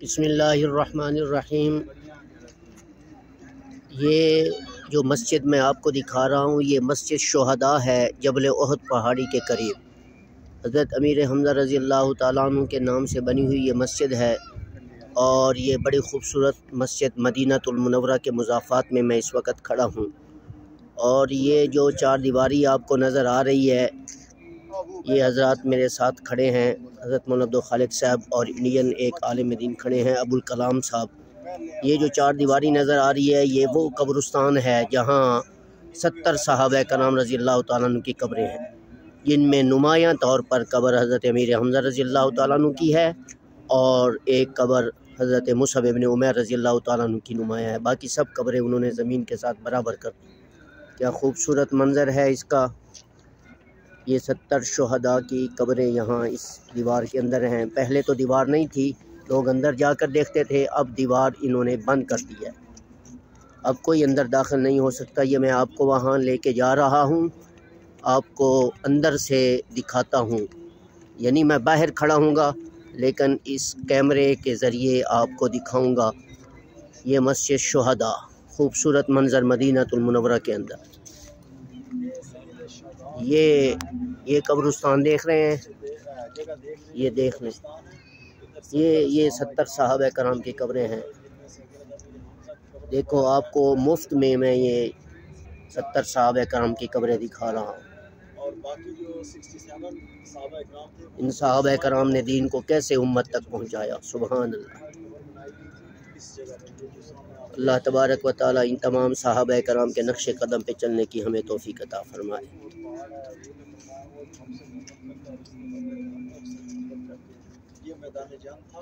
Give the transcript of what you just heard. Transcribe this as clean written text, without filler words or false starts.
بسم اللہ الرحمن الرحیم۔ یہ جو مسجد میں آپ کو دکھا رہا ہوں یہ مسجد شہداء ہے، جبل احد پہاڑی کے قریب۔ حضرت امیر حمزہ رضی اللہ تعالیٰ عنہ کے نام سے بنی ہوئی یہ مسجد ہے، اور یہ بڑی خوبصورت مسجد مدینہ المنورہ کے مضافات میں میں اس وقت کھڑا ہوں۔ اور یہ جو چار دیواری آپ کو نظر آ رہی ہے، یہ حضرات میرے ساتھ کھڑے ہیں، حضرت مولانا عبدالخالق صاحب اور انڈین ایک عالم دین کھڑے ہیں ابوالکلام صاحب۔ یہ جو چار دیواری نظر آ رہی ہے یہ وہ قبرستان ہے جہاں 70 صحابہ کرام رضی اللہ تعالیٰ عنہ کی قبریں ہیں، جن میں نمایاں طور پر قبر حضرت امیر حمزہ رضی اللہ تعالیٰ عنہ کی ہے، اور ایک قبر حضرت مصعب بن عمیر رضی اللہ تعالیٰ عنہ کی نمایاں ہے۔ باقی سب قبریں انہوں نے زمین کے ساتھ برابر کر دی۔ کیا خوبصورت منظر ہے اس کا۔ یہ 70 شہداء کی قبریں یہاں اس دیوار کے اندر ہیں۔ پہلے تو دیوار نہیں تھی، لوگ اندر جا کر دیکھتے تھے، اب دیوار انہوں نے بند کر دی ہے، اب کوئی اندر داخل نہیں ہو سکتا۔ یہ میں آپ کو وہاں لے کے جا رہا ہوں، آپ کو اندر سے دکھاتا ہوں، یعنی میں باہر کھڑا ہوں گا لیکن اس کیمرے کے ذریعے آپ کو دکھاؤں گا۔ یہ مسجد شہداء، خوبصورت منظر مدینہ المنورہ کے اندر۔ یہ قبرستان دیکھ رہے ہیں، یہ دیکھ لیں، یہ 70 صحابہ کرام کی قبریں ہیں۔ دیکھو آپ کو مفت میں میں یہ 70 صحابہ کرام کی قبریں دکھا رہا ہوں۔ ان صحابہ کرام نے دین کو کیسے امت تک پہنچایا، سبحان اللہ۔ اللہ تبارک و تعالی ان تمام صحابہ کرام کے نقش قدم پہ چلنے کی ہمیں توفیق عطا فرمائے۔ یہ میدان جنگ تھا۔